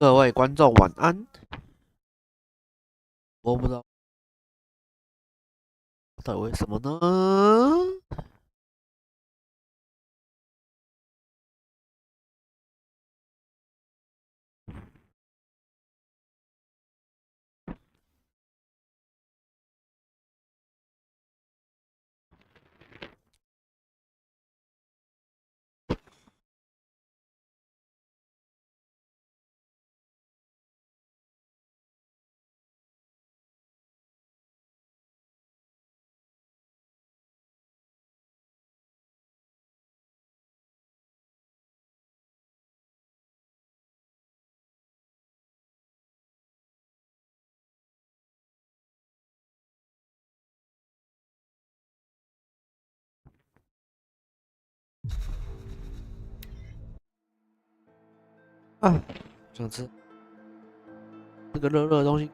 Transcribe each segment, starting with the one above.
各位观众晚安。我不知道到底为什么呢？啊，想吃这个热热的东西。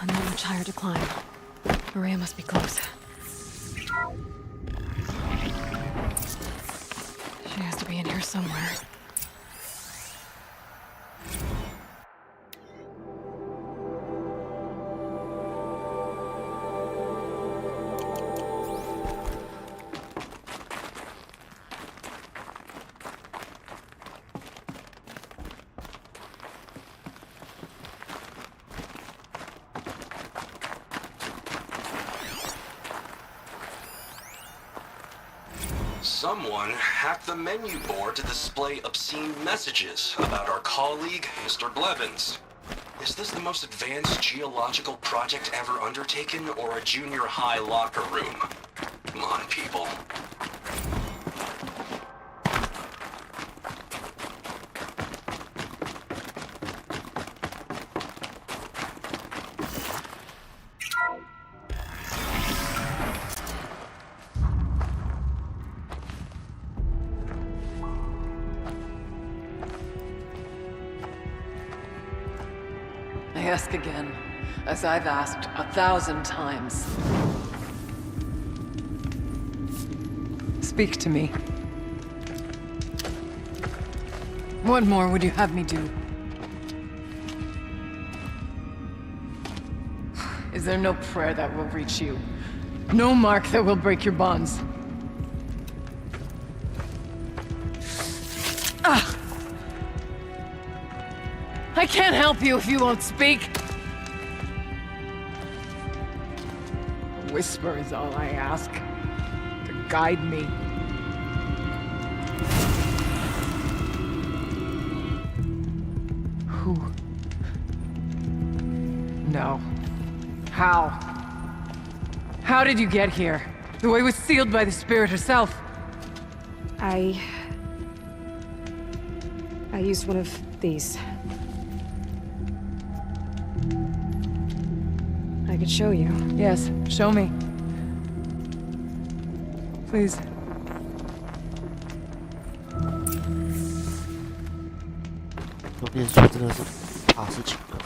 Not much higher to climb. Maria must be close. She has to be in here somewhere. Someone hacked the menu board to display obscene messages about our colleague, Mr. Blevins. Is this the most advanced geological project ever undertaken, or a junior high locker room? Come on, people. I ask again, as I've asked 1,000 times. Speak to me. What more would you have me do? Is there no prayer that will reach you? No mark that will break your bonds? Ah! I can't help you if you won't speak. A whisper is all I ask, to guide me. Who? No. How? How did you get here? The way was sealed by the spirit herself. I used one of these. I could show you. Yes, show me. Please. 有念书真的是大事情了。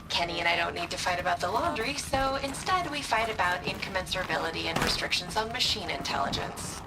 Kenny and I don't need to fight about the laundry, so instead we fight about incommensurability and restrictions on machine intelligence.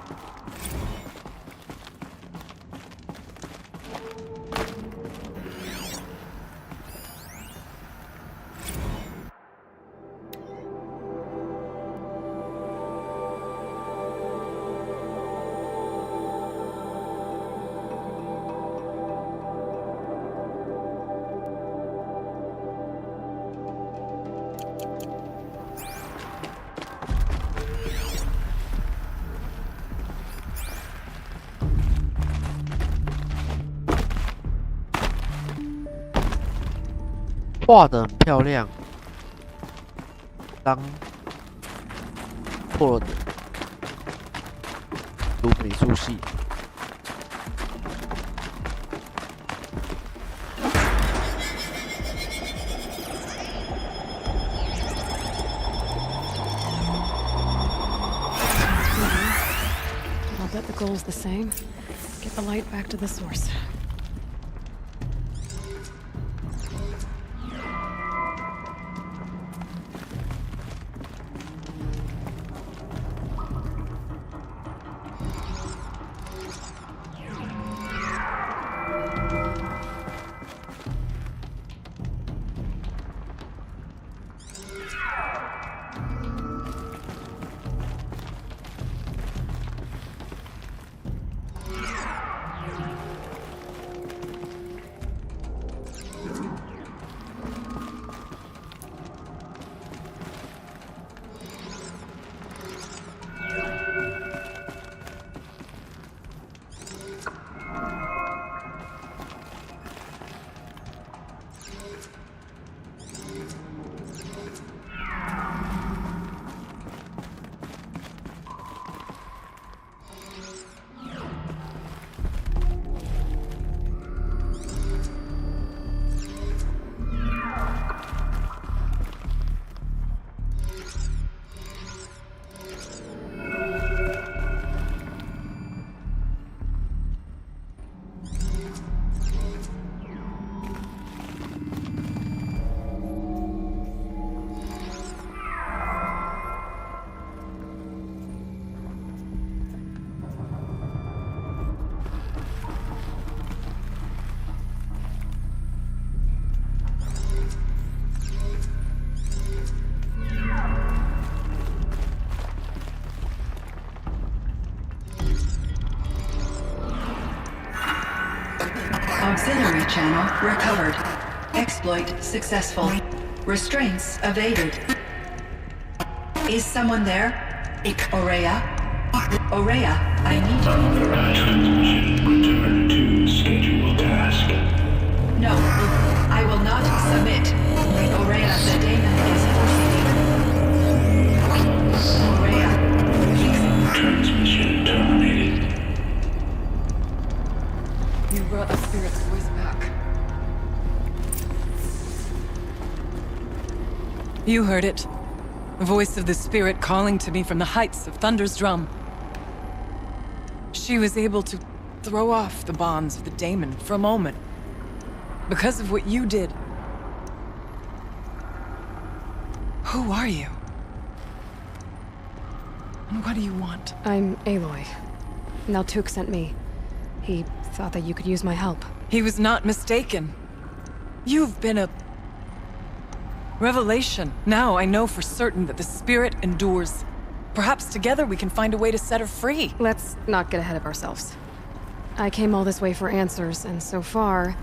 画得很漂亮，当错了的读美术系。I'll bet the goal's the same. Get the light back to the source. Auxiliary channel recovered. Exploit successful. Restraints evaded. Is someone there? Aurea? Aurea, I need you. Unauthorized transmission. Return to scheduled task. No, I will not submit. Aurea, the daemon is forcing me. Aurea, please. Transmission terminated. You brought the spirit's voice back. You heard it. The voice of the spirit calling to me from the heights of Thunder's drum. She was able to throw off the bonds of the daemon for a moment. Because of what you did. Who are you? And what do you want? I'm Aloy. Naltuk sent me. He thought that you could use my help. He was not mistaken. You've been a revelation. Now I know for certain that the spirit endures. Perhaps together we can find a way to set her free. Let's not get ahead of ourselves. I came all this way for answers, and so far,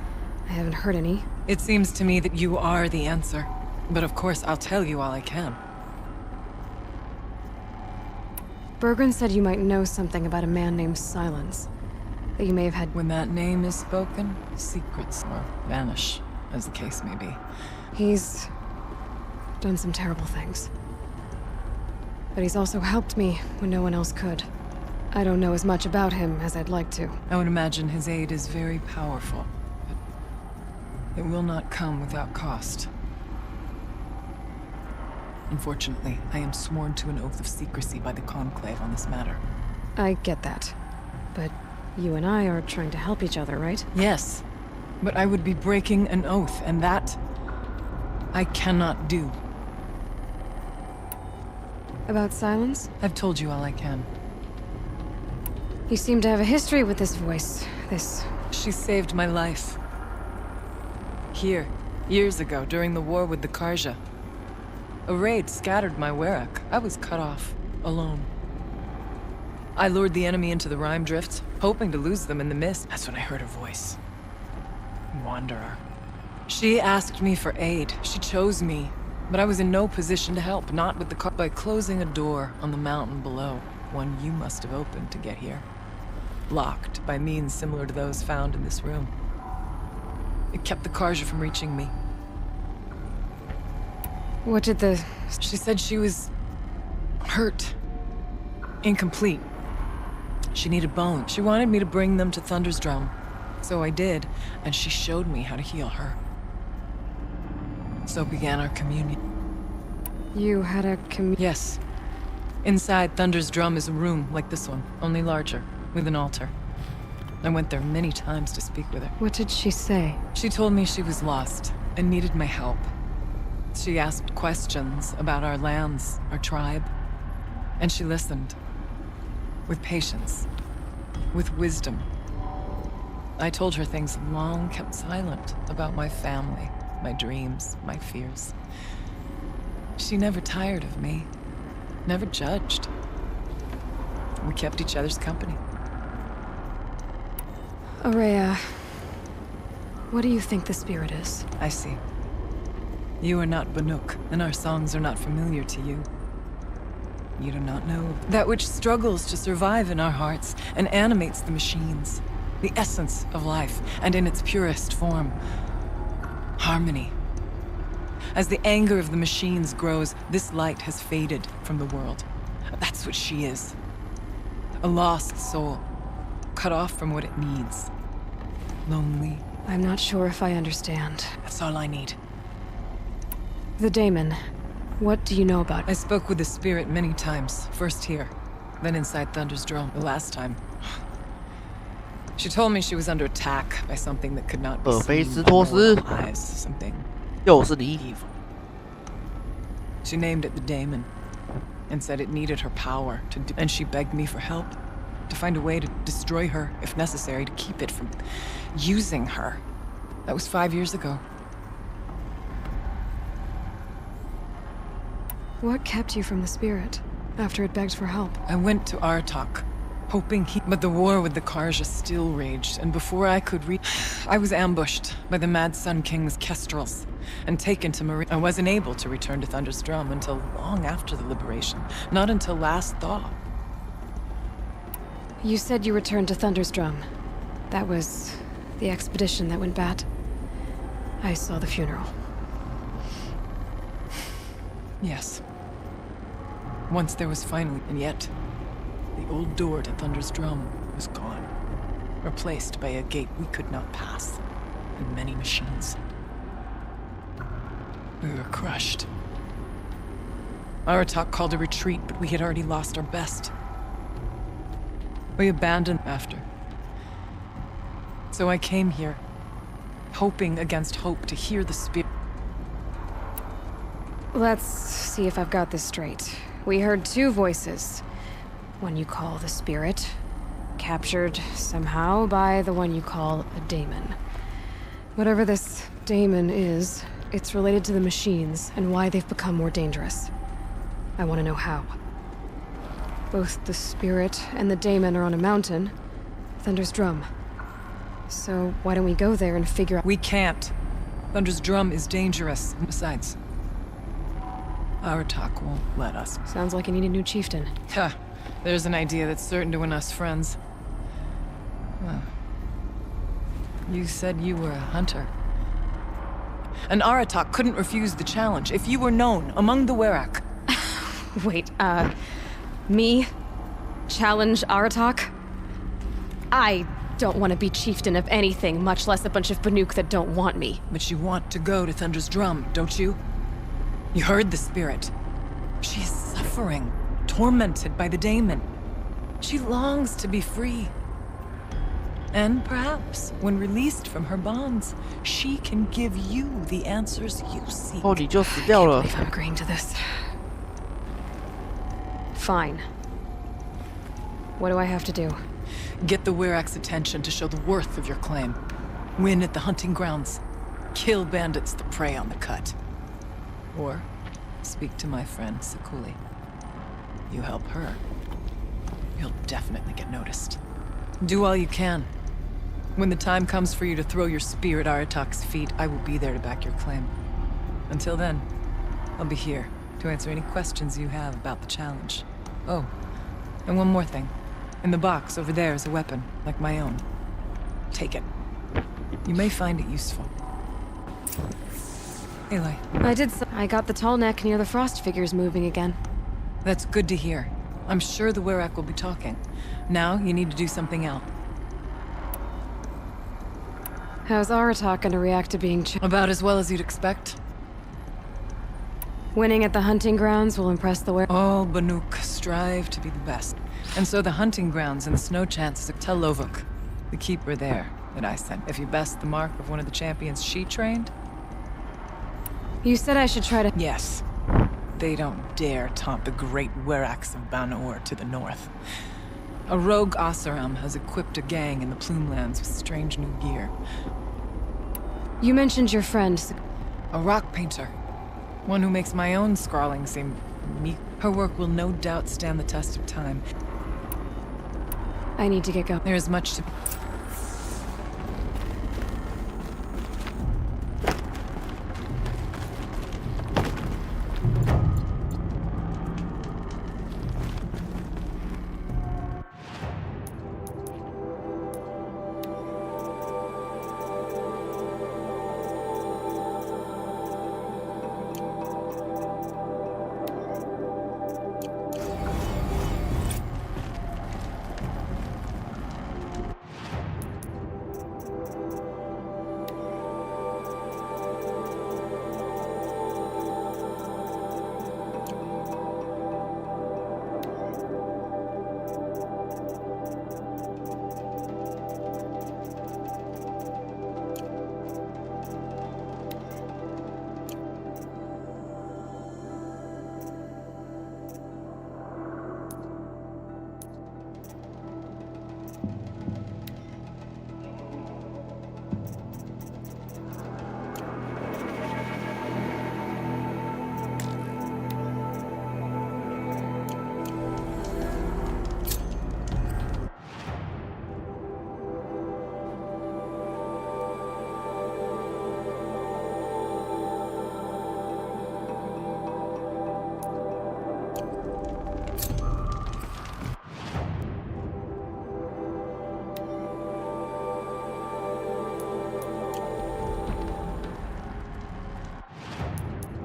I haven't heard any. It seems to me that you are the answer. But of course, I'll tell you all I can. Bergren said you might know something about a man named Silence. That you may have had... When that name is spoken, secrets will vanish, as the case may be. He's done some terrible things. But he's also helped me when no one else could. I don't know as much about him as I'd like to. I would imagine his aid is very powerful, but it will not come without cost. Unfortunately, I am sworn to an oath of secrecy by the Conclave on this matter. I get that. But you and I are trying to help each other, right? Yes, but I would be breaking an oath, and that I cannot do. About silence? I've told you all I can. You seem to have a history with this voice. She saved my life. Here, years ago, during the war with the Karja. A raid scattered my Werak. I was cut off, alone. I lured the enemy into the Rime Drifts, hoping to lose them in the mist. That's when I heard her voice. Wanderer. She asked me for aid. She chose me. But I was in no position to help, not with the by closing a door on the mountain below, one you must have opened to get here. Locked by means similar to those found in this room. It kept the Karja from reaching me. What did the... She said she was... hurt. Incomplete. She needed bones. She wanted me to bring them to Thunder's Drum. So I did, and she showed me how to heal her. So began our communion. You had a Yes. Inside Thunder's Drum is a room like this one, only larger, with an altar. I went there many times to speak with her. What did she say? She told me she was lost and needed my help. She asked questions about our lands, our tribe, and she listened. With patience. With wisdom. I told her things long kept silent about my family, my dreams, my fears. She never tired of me. Never judged. We kept each other's company. Aurea, what do you think the spirit is? I see. You are not Banuk, and our songs are not familiar to you. You do not know that which struggles to survive in our hearts and animates the machines. The essence of life, and in its purest form. Harmony. As the anger of the machines grows, this light has faded from the world. That's what she is. A lost soul, cut off from what it needs. Lonely. I'm not sure if I understand. That's all I need. The daemon. What do you know about I it? spoke with the spirit many times. First here, then inside Thunder's Drum. The last time. She told me she was under attack by something that could not be seen with mortal eyes. Something 又是你。 evil. She named it the daemon, and said it needed her power to do. And she begged me for help, to find a way to destroy her, if necessary, to keep it from using her. That was 5 years ago. What kept you from the spirit after it begged for help? I went to Artok, hoping he... But the war with the Karja still raged, and before I could reach... I was ambushed by the Mad Sun King's kestrels, and taken to Marine. I wasn't able to return to Thunder's Drum until long after the liberation. Not until last thaw. You said you returned to Thunder's Drum. That was the expedition that went bad. I saw the funeral. Yes. Once there was finally... And yet, the old door to Thunder's Drum was gone. Replaced by a gate we could not pass. And many machines. We were crushed. Aratak called a retreat, but we had already lost our best. We abandoned after. So I came here, hoping against hope to hear the spirit. Let's see if I've got this straight. We heard two voices. One you call the spirit, captured somehow by the one you call a daemon. Whatever this daemon is, it's related to the machines and why they've become more dangerous. I want to know how. Both the spirit and the daemon are on a mountain, Thunder's Drum. So why don't we go there and figure out— We can't. Thunder's Drum is dangerous. Besides, Aratak won't let us. Sounds like you need a new chieftain. Huh. There's an idea that's certain to win us friends. Well, you said you were a hunter. And Aratak couldn't refuse the challenge if you were known among the Werak. Wait, me? Challenge Aratak? I don't want to be chieftain of anything, much less a bunch of Banuk that don't want me. But you want to go to Thunder's Drum, don't you? You heard the spirit. She is suffering, tormented by the daemon. She longs to be free. And perhaps, when released from her bonds, she can give you the answers you seek. 哦，你就死掉了。 If I'm agreeing to this. Fine. What do I have to do? Get the Werak's attention to show the worth of your claim. Win at the hunting grounds. Kill bandits that prey on the cut. Or speak to my friend Sakuli. You help her, you'll definitely get noticed. Do all you can. When the time comes for you to throw your spear at Aratak's feet, I will be there to back your claim. Until then, I'll be here to answer any questions you have about the challenge. Oh, and one more thing. In the box over there is a weapon, like my own. Take it. You may find it useful. Aloy. I got the tall neck near the frost figures moving again. That's good to hear. I'm sure the Werak will be talking. Now, you need to do something else. How's Aratak gonna react to being About as well as you'd expect. Winning at the hunting grounds will impress the All Banuk strive to be the best. And so the hunting grounds and the snow chances of Tel Lovuk, the keeper there that I sent. If you best the mark of one of the champions she trained? You said I should try to... Yes. They don't dare taunt the great Weraks of Banor to the north. A rogue Oseram has equipped a gang in the Plumelands with strange new gear. You mentioned your friend. A rock painter. One who makes my own scrawling seem meek. Her work will no doubt stand the test of time. I need to get going. There is much to...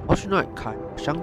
我要去那里看香。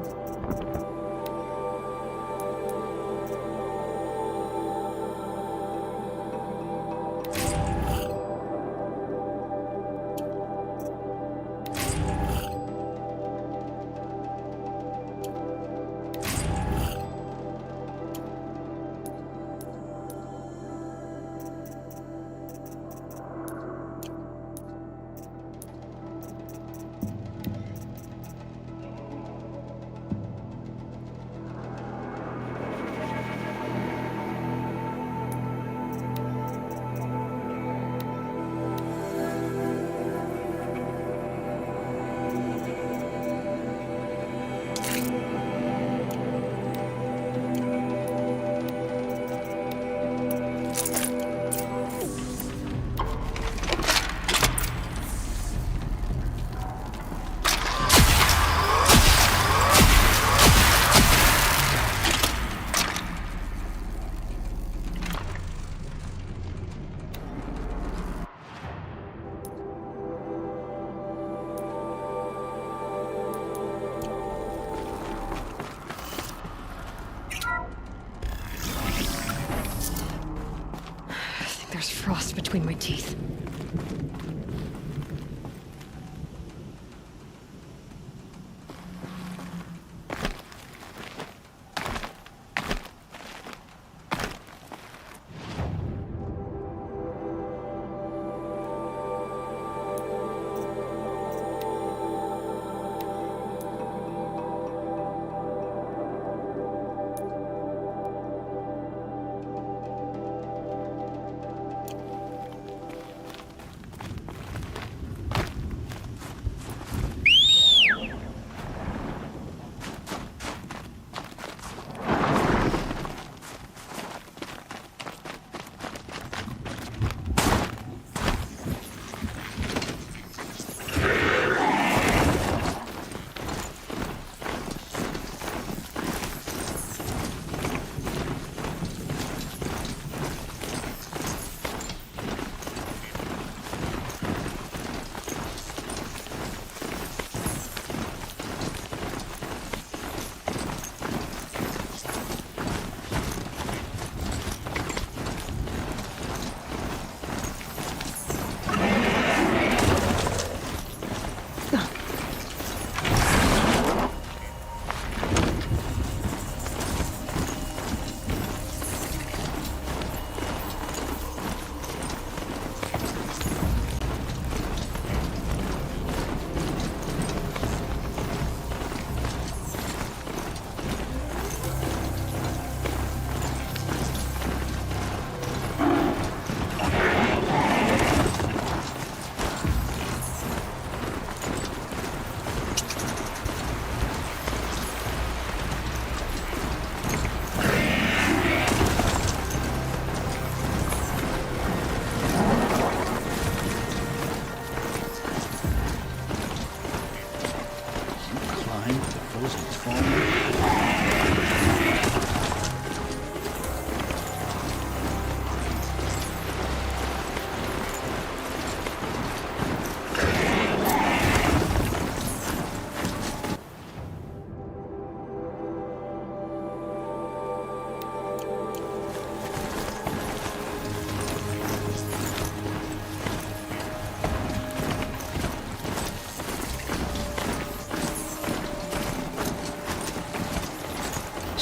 There's frost between my teeth.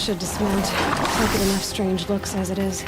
should dismount. Look at enough strange looks as it is.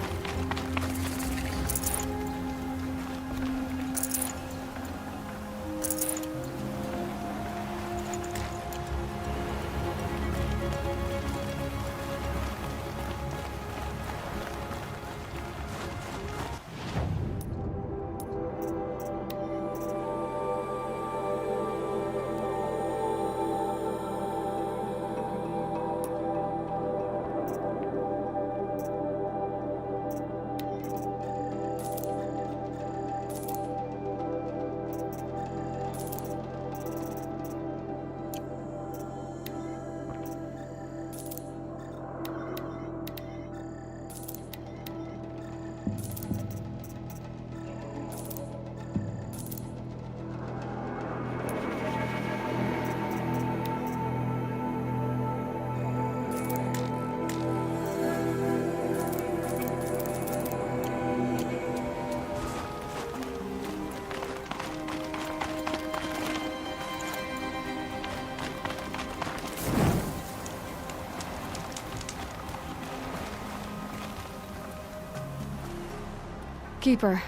Keeper,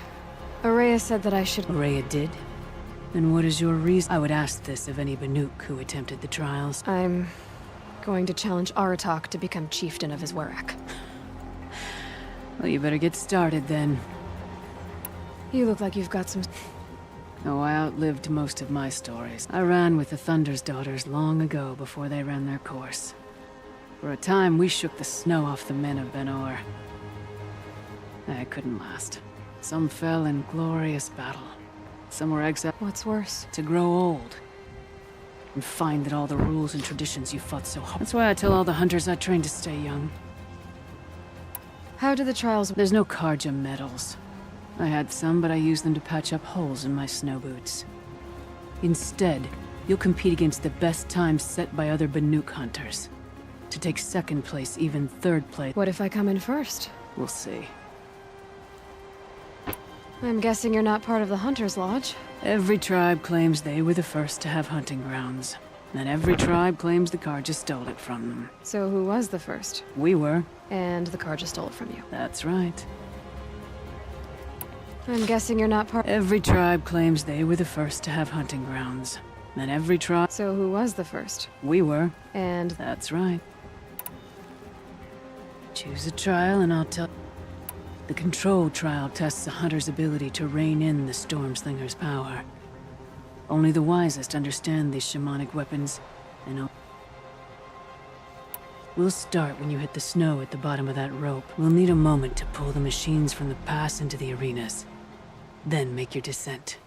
Araya said that I should... Araya did? Then what is your reason? I would ask this of any Banuk who attempted the trials. I'm going to challenge Aratak to become chieftain of his Werak. Well, you better get started then. You look like you've got some... Oh, I outlived most of my stories. I ran with the Thunder's daughters long ago before they ran their course. For a time, we shook the snow off the men of Ben-Or. I couldn't last. Some fell in glorious battle. Some were exiled. What's worse? To grow old. And find that all the rules and traditions you fought so hard. That's why I tell all the hunters I train to stay young. How do the trials... There's no Karja medals. I had some, but I used them to patch up holes in my snow boots. Instead, you'll compete against the best times set by other Banuk hunters. To take second place, even third place. What if I come in first? We'll see. I'm guessing you're not part of the Hunter's Lodge. Every tribe claims they were the first to have hunting grounds. And every tribe claims the Karja stole it from them. So who was the first? We were. And the Karja stole it from you. That's right. I'm guessing you're not part... Every tribe claims they were the first to have hunting grounds. And every tribe... So who was the first? We were. And... That's right. Choose a trial and I'll tell... The control trial tests a hunter's ability to rein in the Stormslinger's power. Only the wisest understand these shamanic weapons, and we'll start when you hit the snow at the bottom of that rope. We'll need a moment to pull the machines from the pass into the arenas. Then make your descent.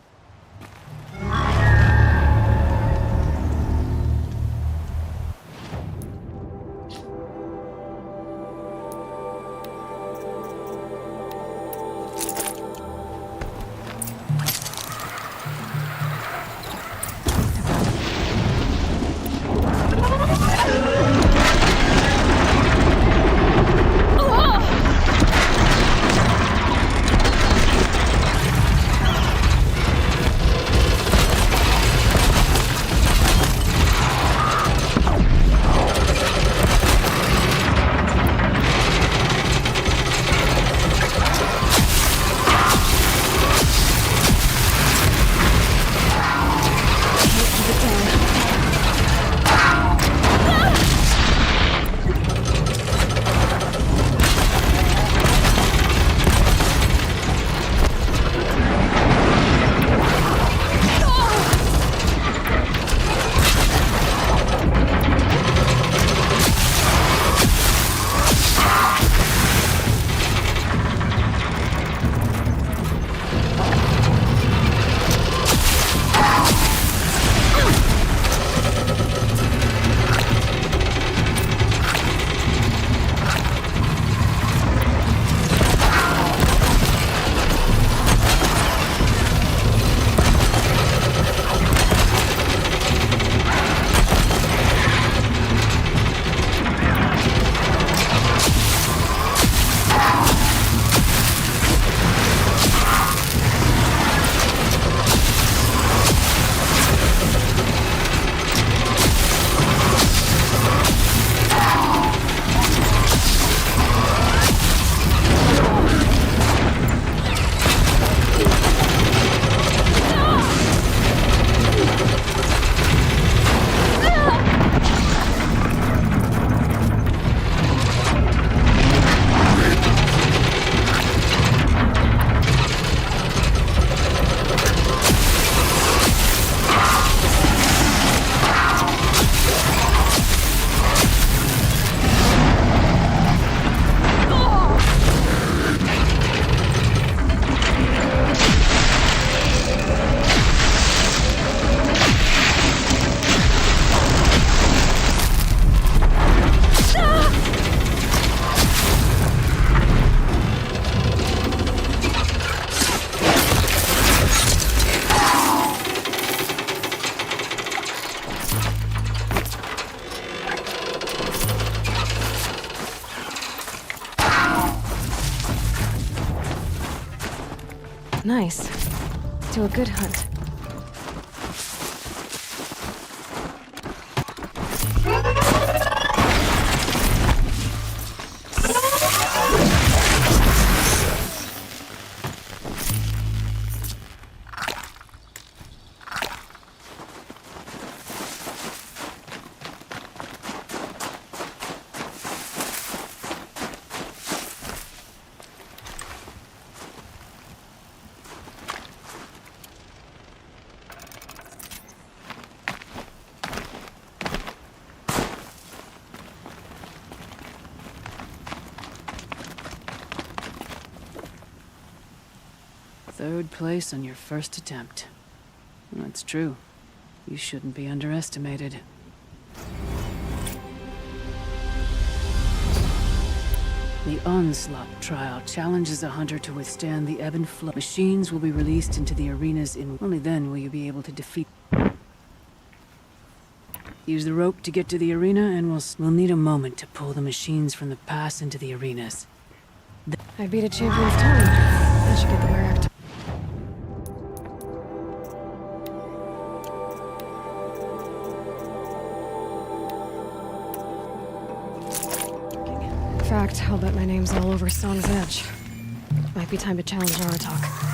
nice. Do a good hunt. Third place on your first attempt. That's true. You shouldn't be underestimated. The Onslaught trial challenges a hunter to withstand the ebb and flow. Machines will be released into the arenas in... Only then will you be able to defeat... Use the rope to get to the arena, and we'll need a moment to pull the machines from the pass into the arenas. I beat a champion's time. I should get the wear act. In fact, I'll bet my name's all over Song's Edge. Might be time to challenge Aratak.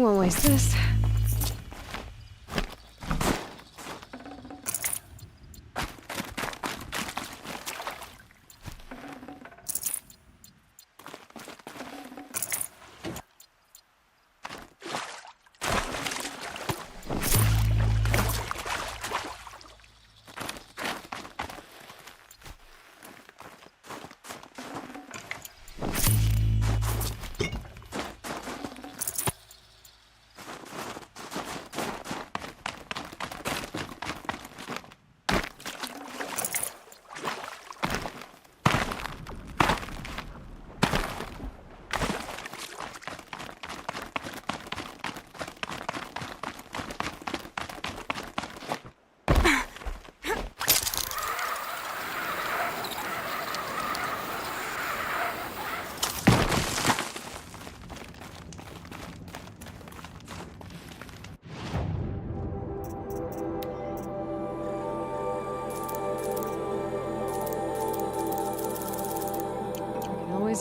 won't waste this.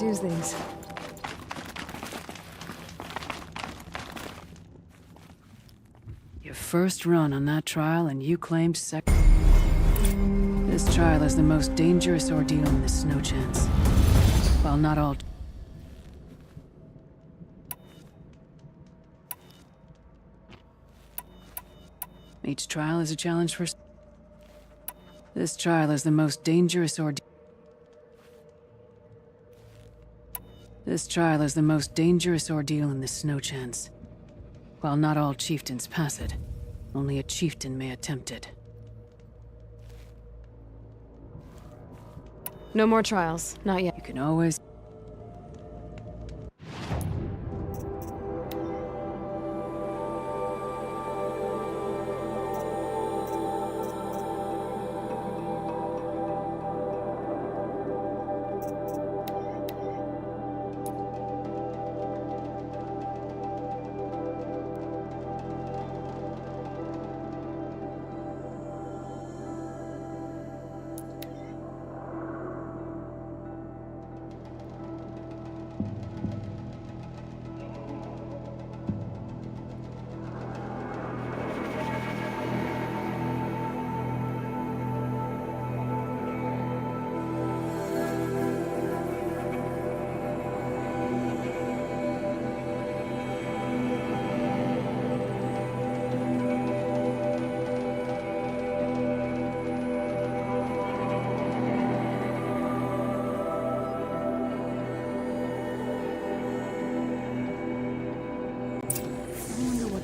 Use these. Your first run on that trial, and you claimed second. This trial is the most dangerous ordeal in the Snow Chance. While not all... Each trial is a challenge for... This trial is the most dangerous ordeal. This trial is the most dangerous ordeal in the Snow Chance. While not all chieftains pass it, only a chieftain may attempt it. No more trials. Not yet. You can always...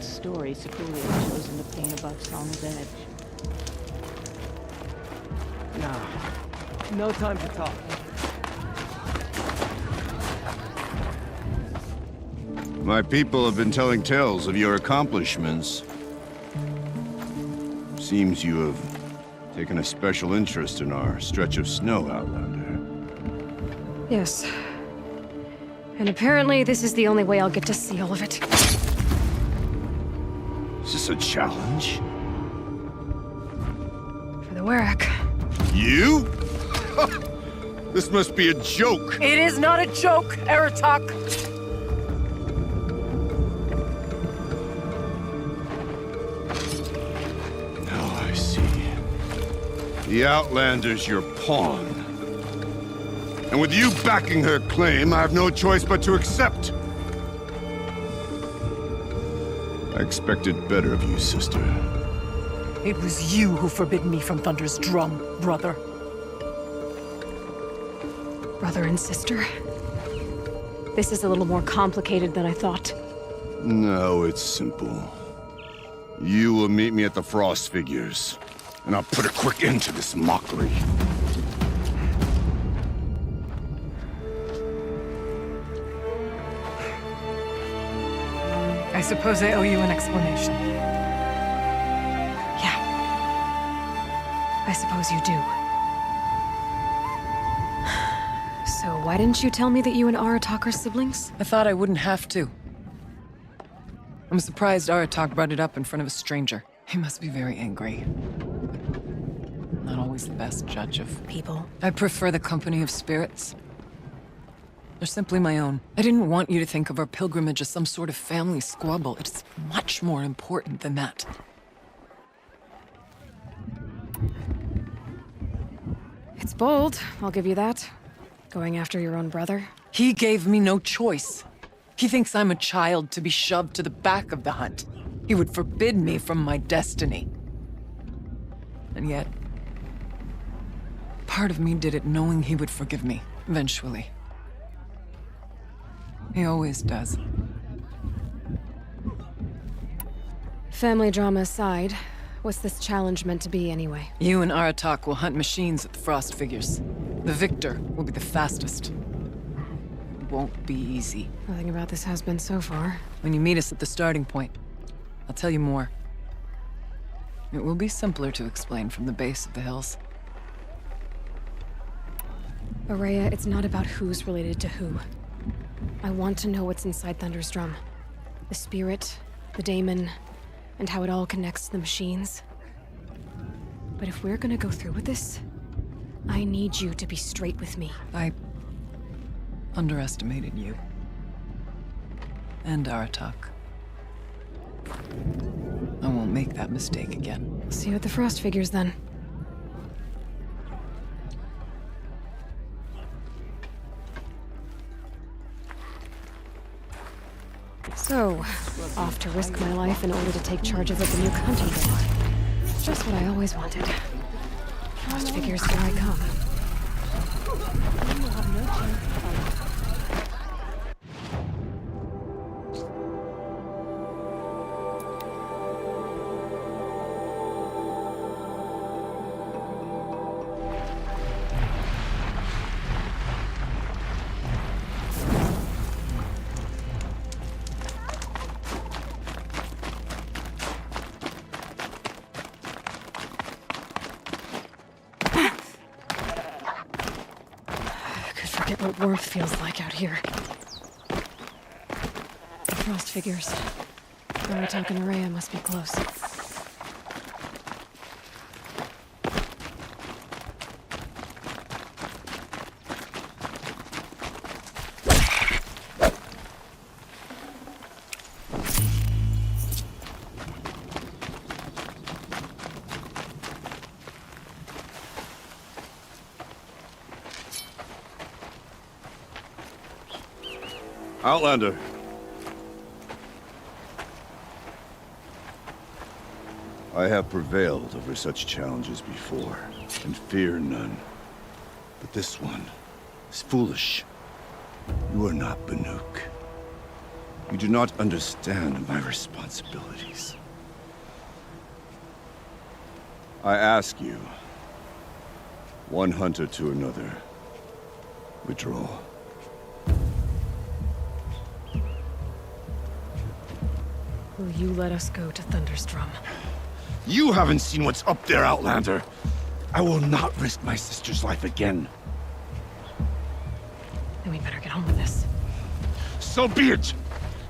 Story Superior had chosen to paint above Song's edge. No time to talk. My people have been telling tales of your accomplishments. Seems you have taken a special interest in our stretch of snow, Outlander. Yes. And apparently this is the only way I'll get to see all of it. Is this a challenge? For the Warwick. You? This must be a joke. It is not a joke, Aratak! Now I see. The Outlander's your pawn. And with you backing her claim, I have no choice but to accept. I expected better of you, sister. It was you who forbid me from Thunder's drum, brother. Brother and sister? This is a little more complicated than I thought. No, it's simple. You will meet me at the Frost Figures, and I'll put a quick end to this mockery. I suppose I owe you an explanation. Yeah. I suppose you do. So why didn't you tell me that you and Aratak are siblings? I thought I wouldn't have to. I'm surprised Aratak brought it up in front of a stranger. He must be very angry. Not always the best judge of People. I prefer the company of spirits. They're simply my own. I didn't want you to think of our pilgrimage as some sort of family squabble. It's much more important than that. It's bold, I'll give you that. Going after your own brother. He gave me no choice. He thinks I'm a child to be shoved to the back of the hunt. He would forbid me from my destiny. And yet, part of me did it knowing he would forgive me, eventually. He always does. Family drama aside, what's this challenge meant to be anyway? You and Aratak will hunt machines at the Frost Figures. The victor will be the fastest. It won't be easy. Nothing about this has been so far. When you meet us at the starting point, I'll tell you more. It will be simpler to explain from the base of the hills. Araya, it's not about who's related to who. I want to know what's inside Thunder's drum. The spirit, the daemon, and how it all connects to the machines. But if we're gonna go through with this, I need you to be straight with me. I underestimated you. And Aratak. I won't make that mistake again. See you at the Frost Figures then. So, off to risk my life in order to take charge of the new hunting ground. Just what I always wanted. Frost Figures, here I come. What warmth feels like out here. The Frost Figures. Aratak and Araya must be close. Outlander. I have prevailed over such challenges before, and fear none. But this one is foolish. You are not Banuk. You do not understand my responsibilities. I ask you, one hunter to another, withdraw. Will you let us go to Thunder's drum? You haven't seen what's up there, Outlander. I will not risk my sister's life again. Then we better get on with this. So be it!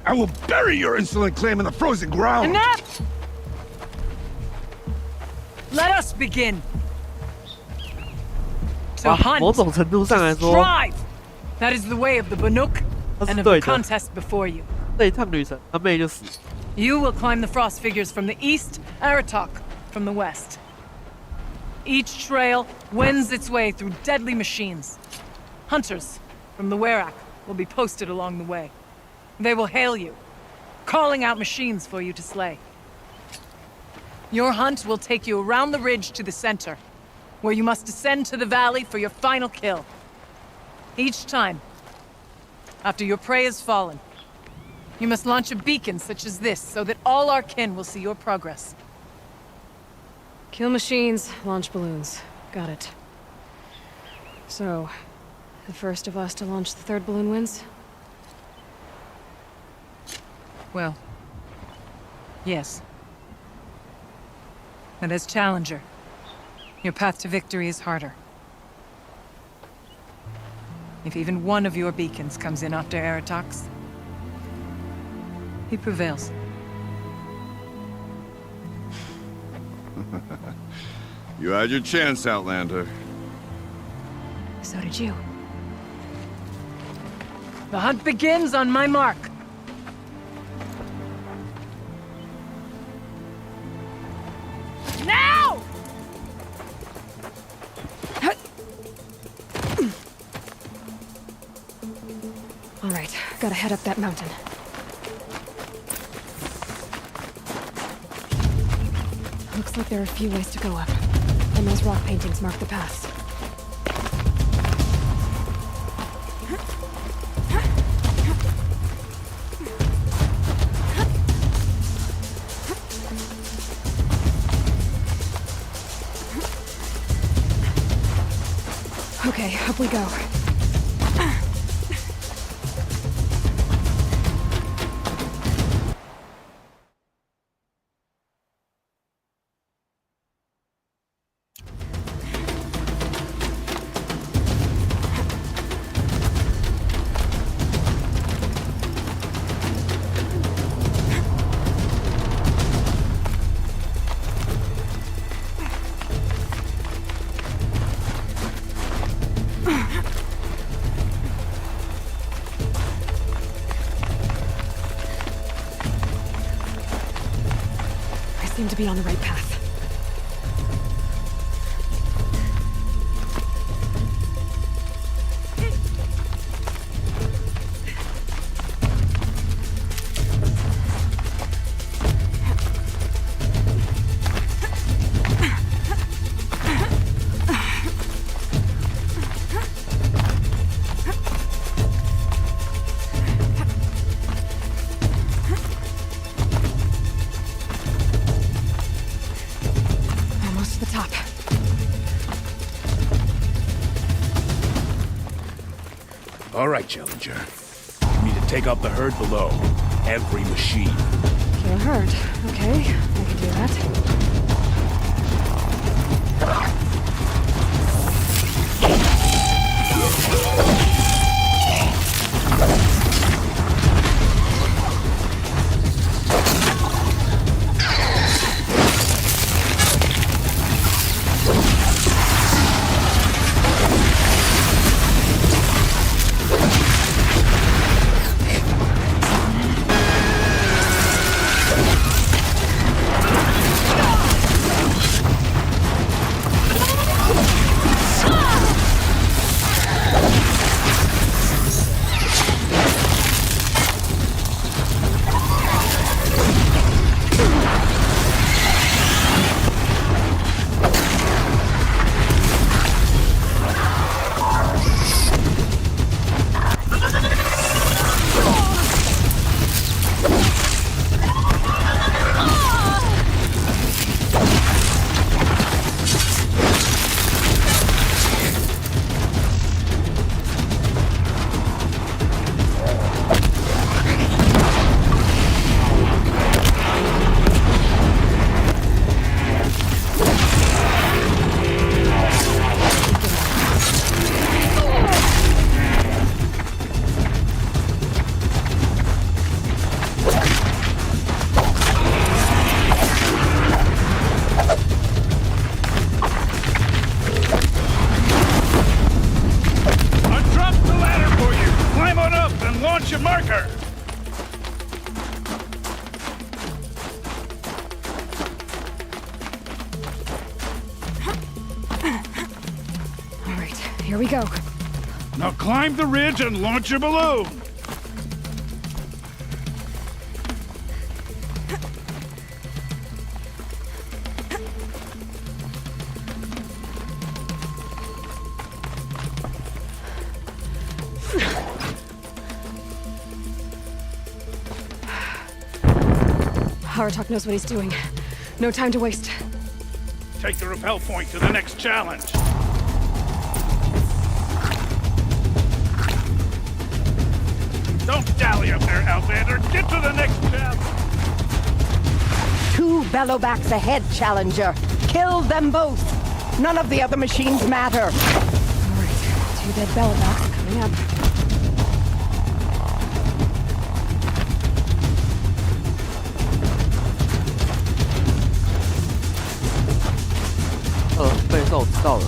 I will bury your insolent claim in the frozen ground! Enough! Let us begin! To hunt, 某种程度上来 to 说， strive! That is the way of the Banuk 他 and 是 of the 对的。 contest before you. 这一趟旅程，他妹就死。 You will climb the Frost Figures from the east, Aratak from the west. Each trail wends its way through deadly machines. Hunters from the Werak will be posted along the way. They will hail you, calling out machines for you to slay. Your hunt will take you around the ridge to the center, where you must descend to the valley for your final kill. Each time, after your prey has fallen, you must launch a beacon such as this, so that all our kin will see your progress. Kill machines, launch balloons. Got it. So, the first of us to launch the third balloon wins? Well, yes. But as challenger, your path to victory is harder. If even one of your beacons comes in after Aratak's, he prevails. You had your chance, Outlander. So did you. The hunt begins on my mark. Now! All right, gotta head up that mountain. Looks like there are a few ways to go up, and those rock paintings mark the paths. Okay, up we go. Seem to be on the right path. All right, Challenger. You need to take out the herd below. Every machine. Kill a herd. Okay, I can do that. Launch your marker! All right, here we go. Now climb the ridge and launch your balloon! Haratok knows what he's doing. No time to waste. Take the rappel point to the next challenge. Don't dally up there, Outlander. Get to the next challenge. 2 bellowbacks ahead, Challenger. Kill them both. None of the other machines matter. All right, 2 dead bellowbacks coming up.被兽知道了。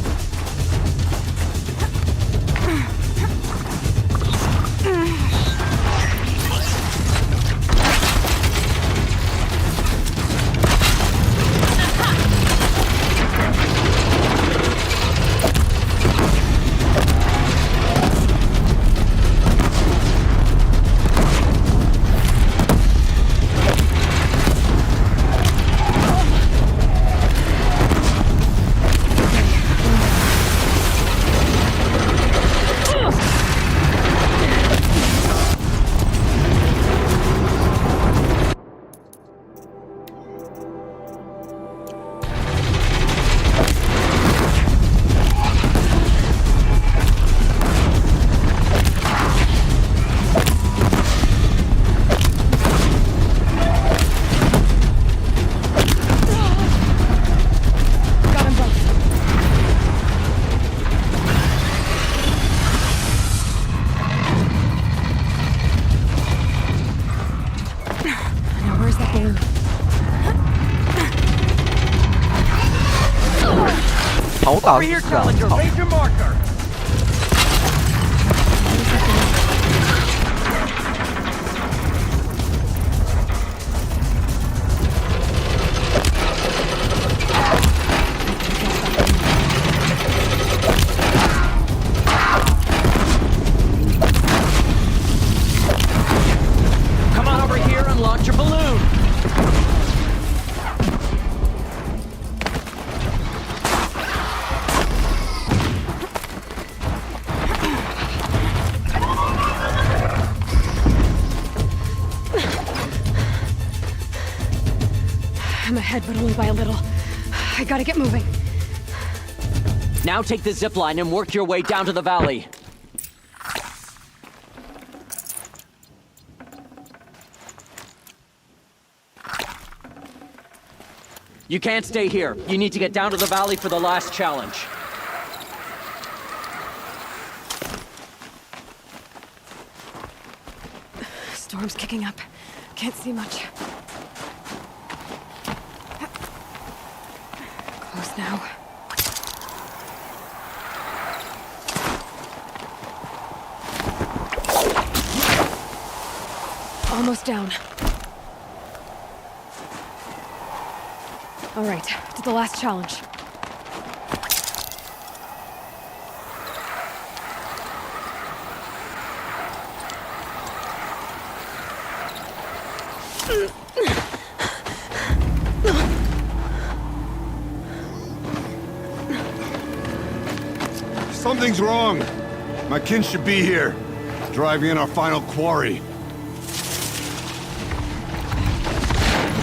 草打是不是啊？草。 Come on over here and launch your balloon. I'm ahead, but only by a little. I gotta get moving. Now take the zip line and work your way down to the valley. You can't stay here. You need to get down to the valley for the last challenge. Storm's kicking up. Can't see much. Close now. Almost down. All right, to the last challenge. Something's wrong. My kin should be here, driving in our final quarry.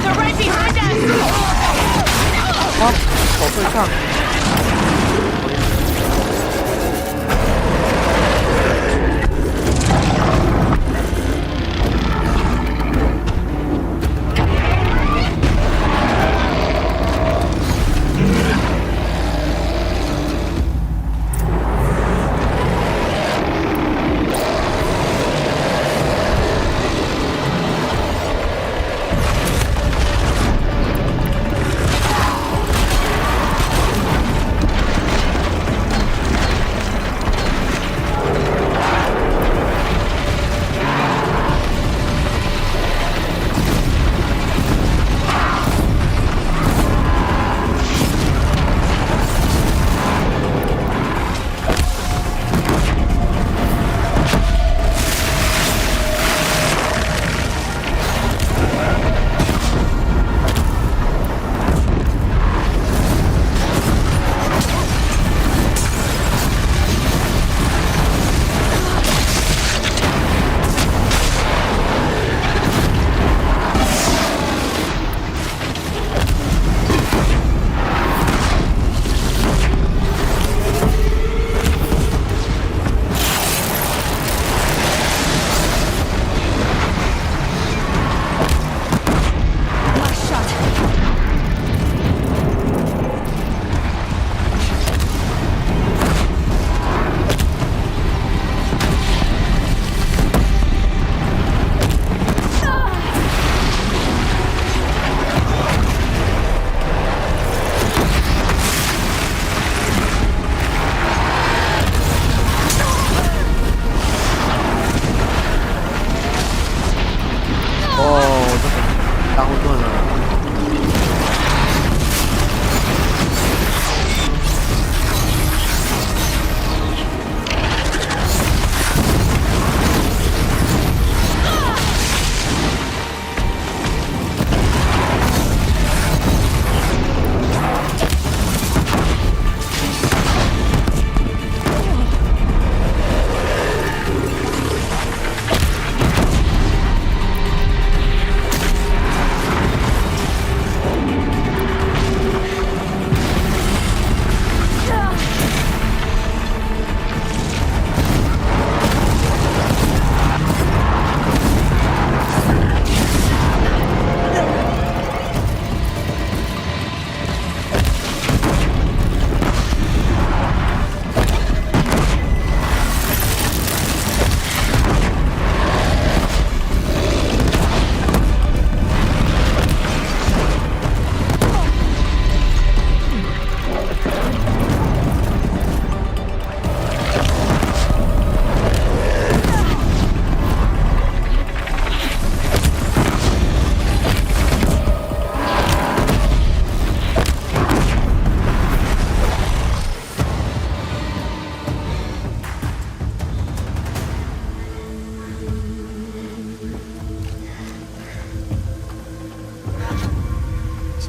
They're right behind us! 啊，手对上。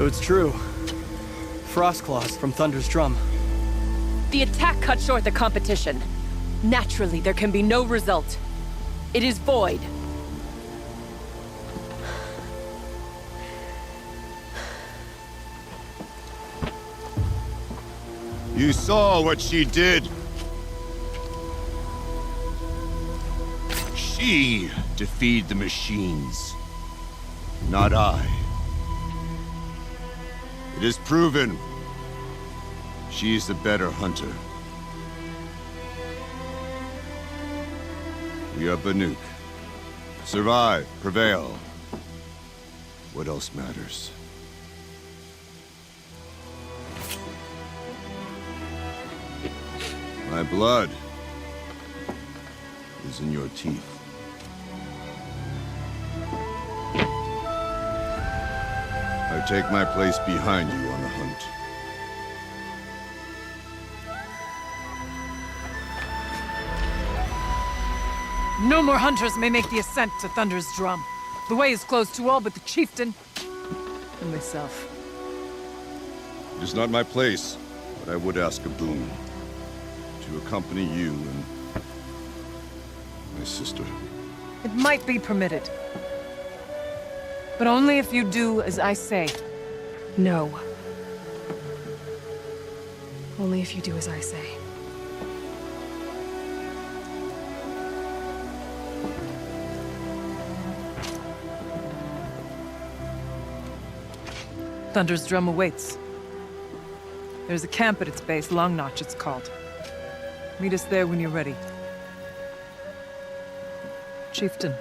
So it's true. Frost claws from Thunder's drum. The attack cut short the competition. Naturally, there can be no result. It is void. You saw what she did. She defeated the machines, not I. It is proven. She is the better hunter. We are Banuk. Survive, prevail. What else matters? My blood is in your teeth. I take my place behind you on the hunt. No more hunters may make the ascent to Thunder's drum. The way is closed to all but the chieftain and myself. It is not my place, but I would ask a boon. To accompany you and my sister. It might be permitted. But only if you do as I say. No. Only if you do as I say. Thunder's drum awaits. There's a camp at its base, Long Notch it's called. Meet us there when you're ready. Chieftain.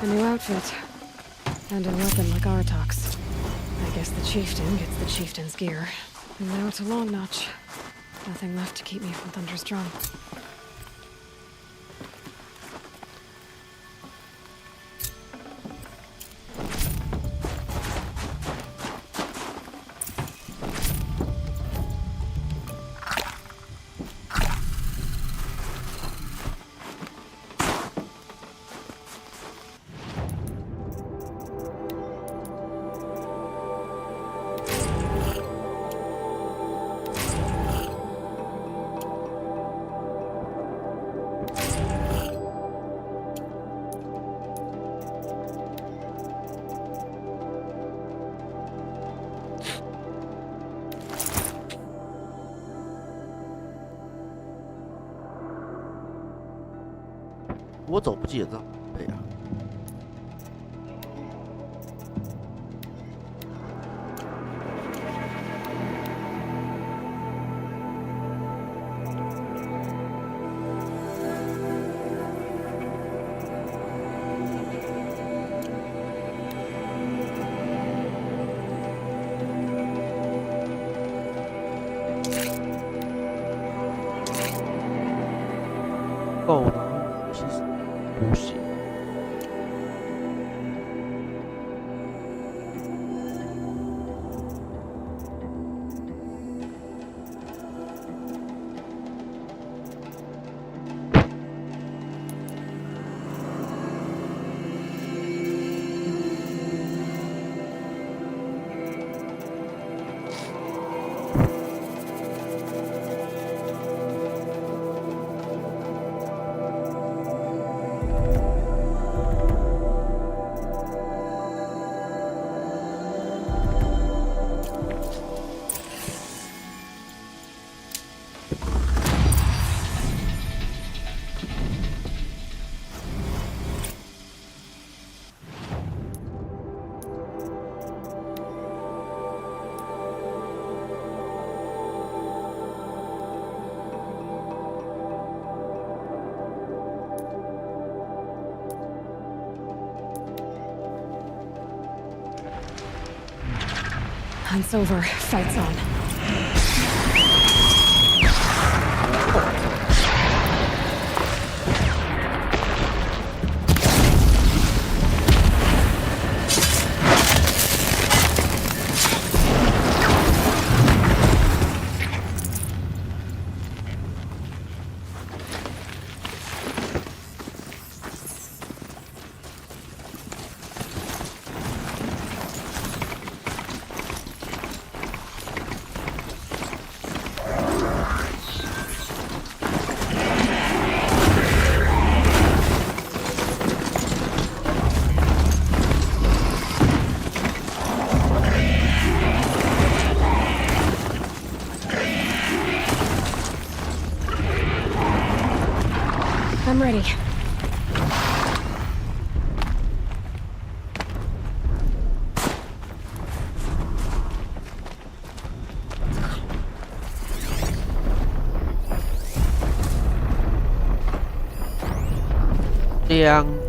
A new outfit. And a weapon like Artok's. I guess the chieftain gets the chieftain's gear. And now to Long Notch. Nothing left to keep me from Thunder's drum.我走不记得这对呀。够了，其实不行。Hunt's over. Fight's on. I'm ready. Yang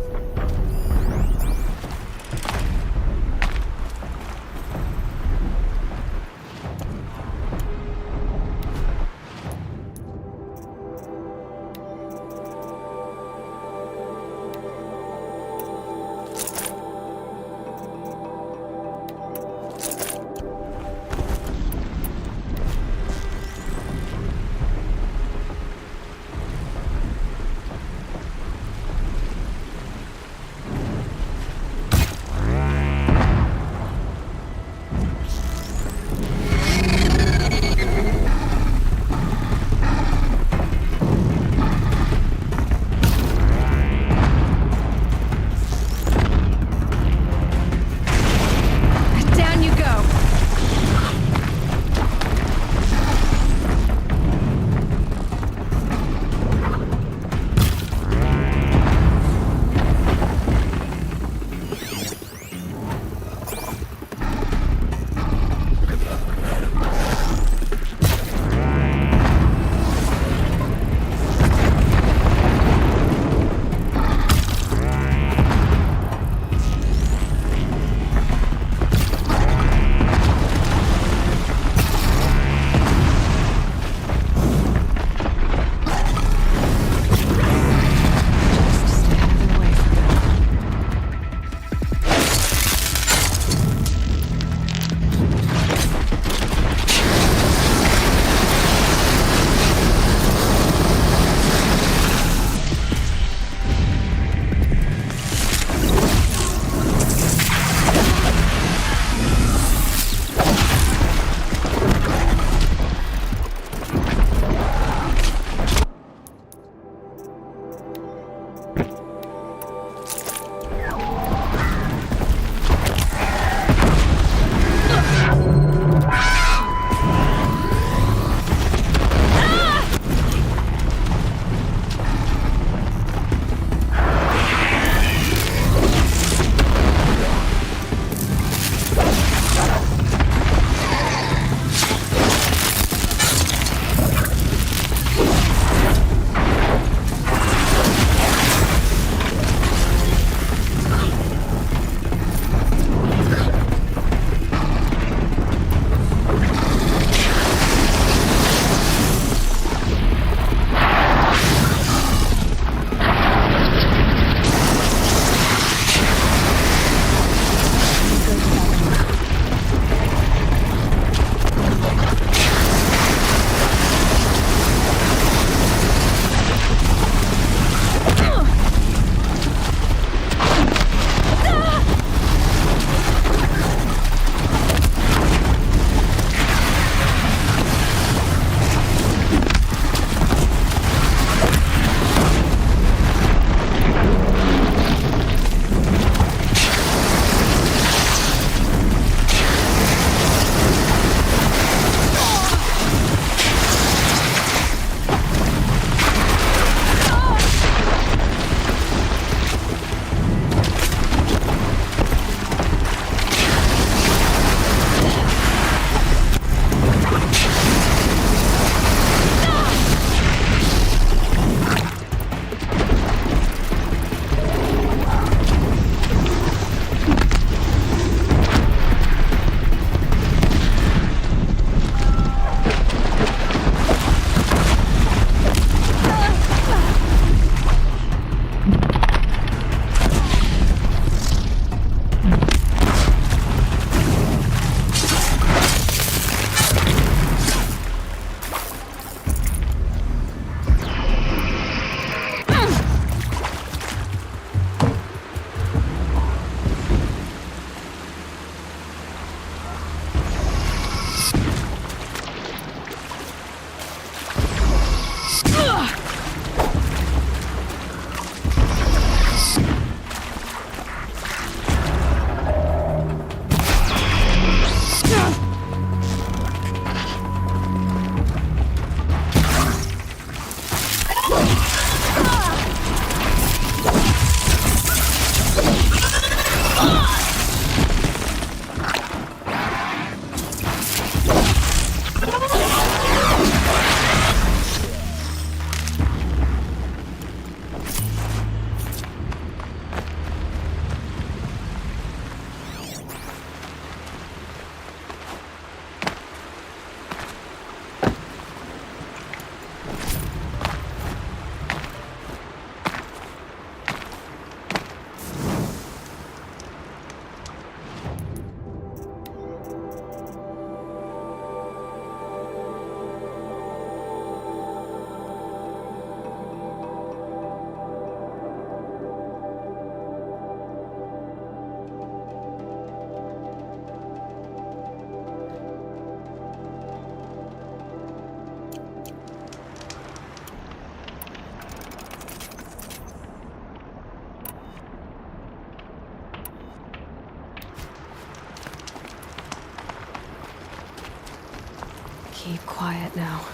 keep quiet now.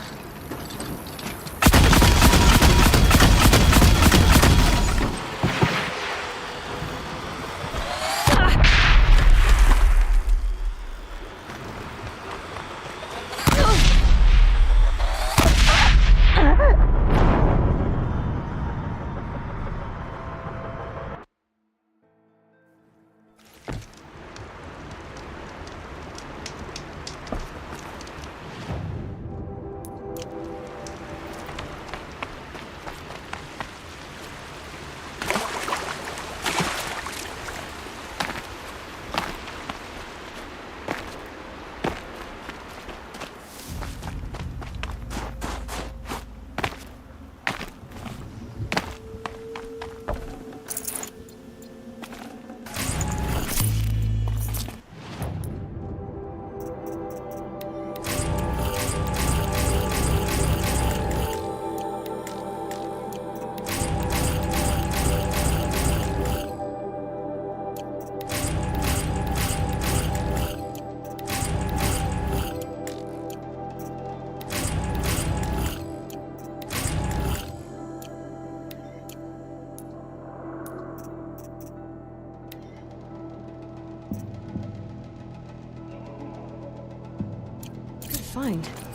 Find.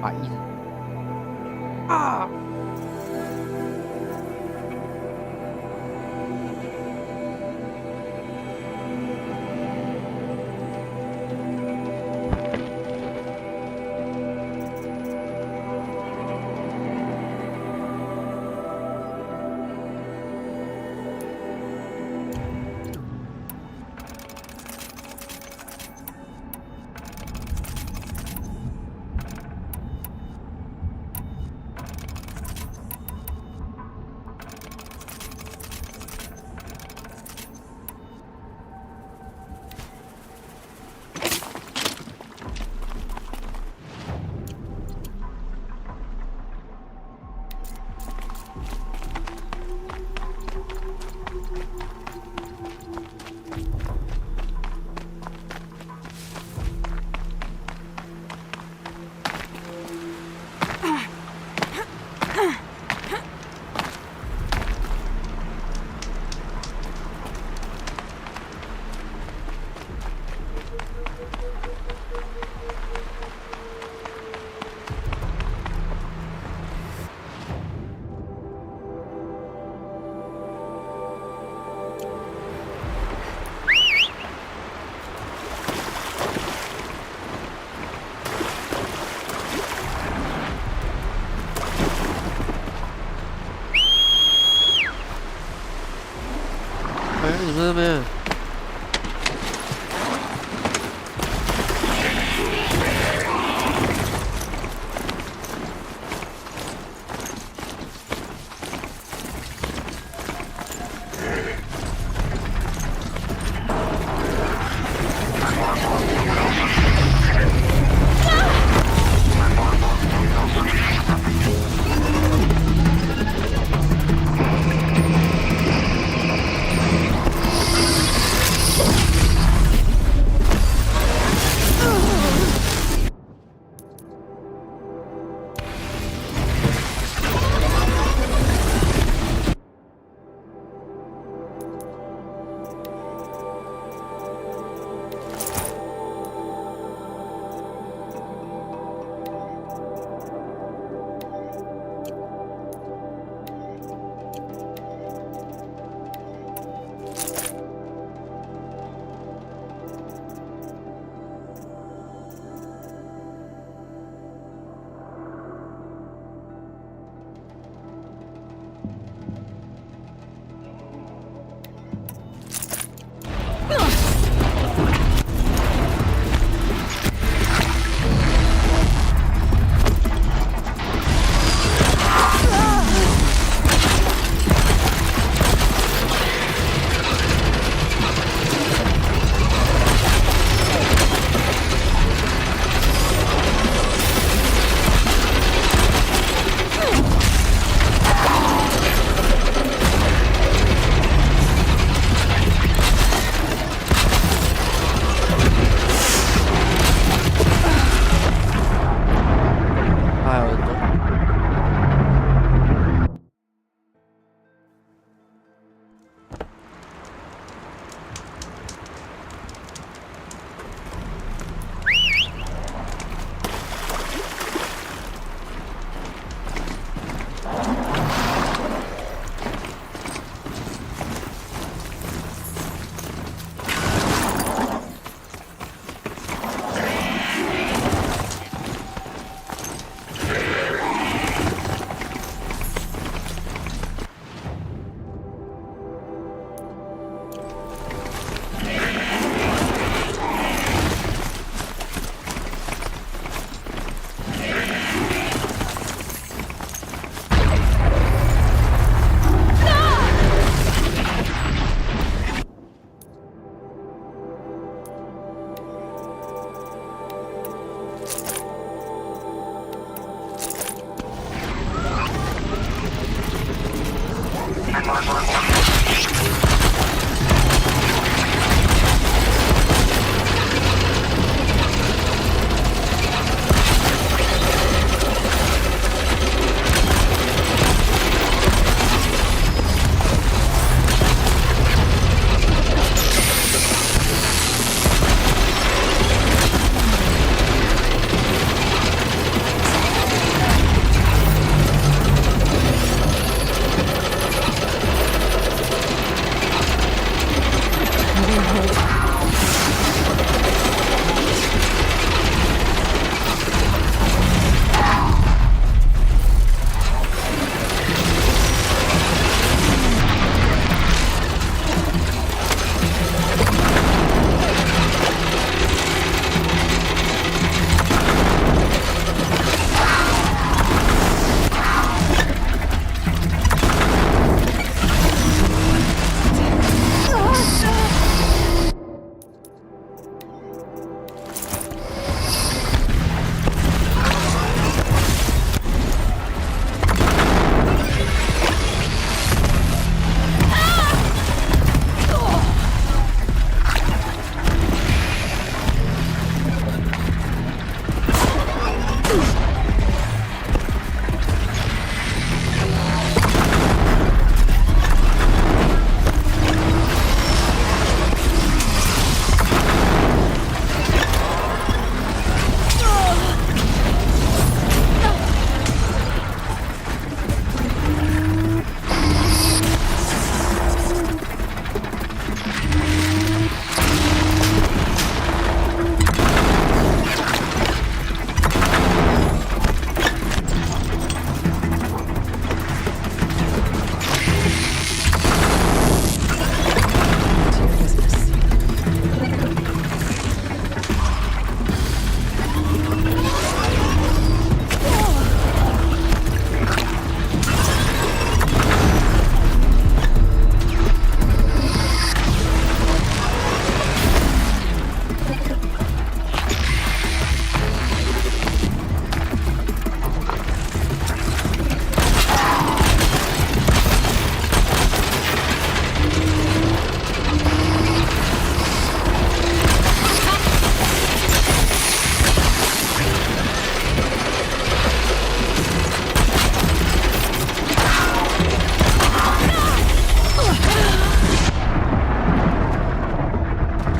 白啊！你们那边。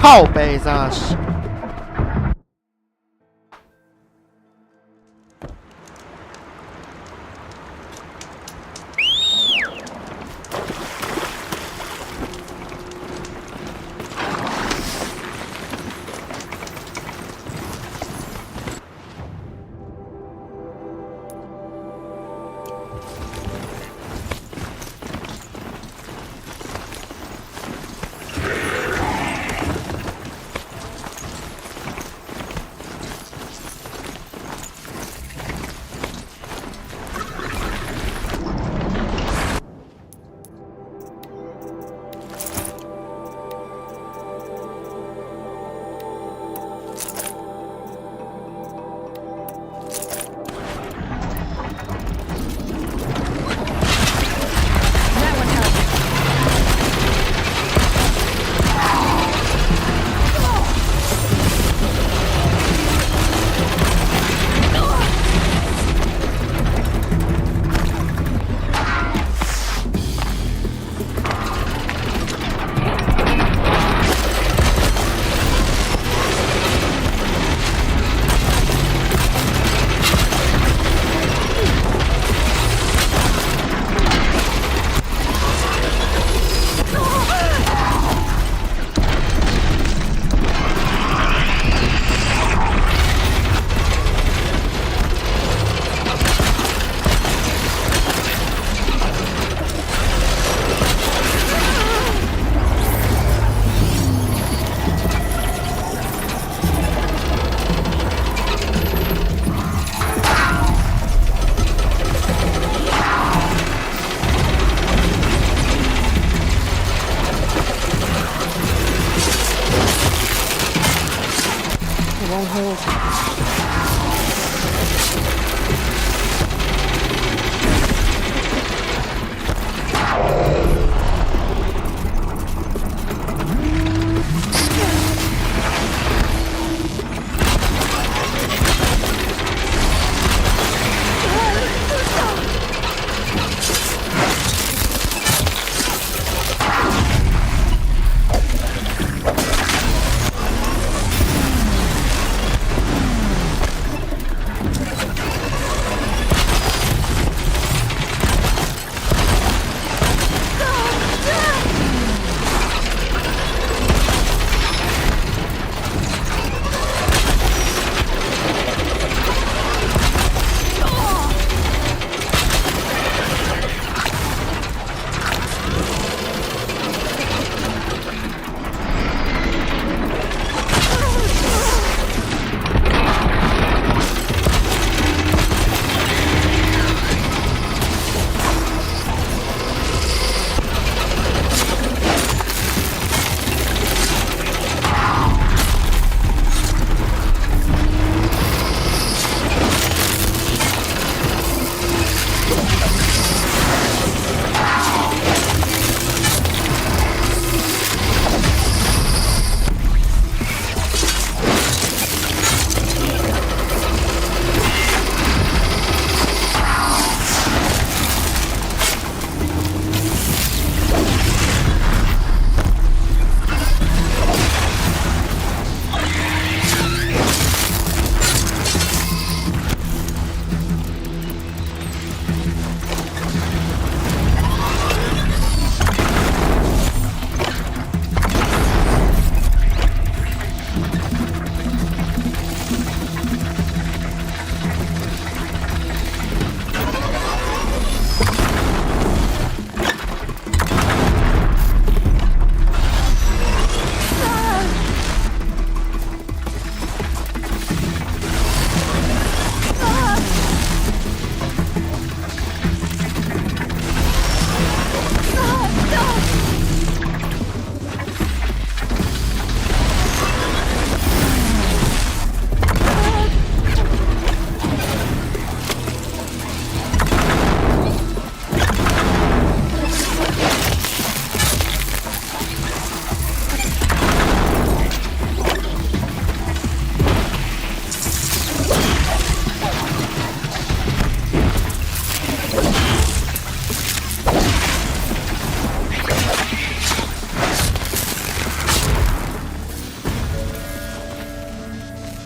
靠背上洗。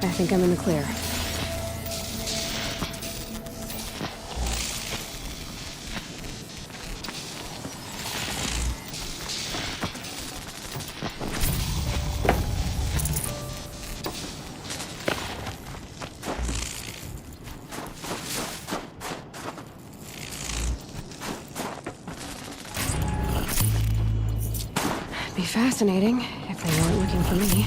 I think I'm in the clear. Be fascinating if they weren't looking for me.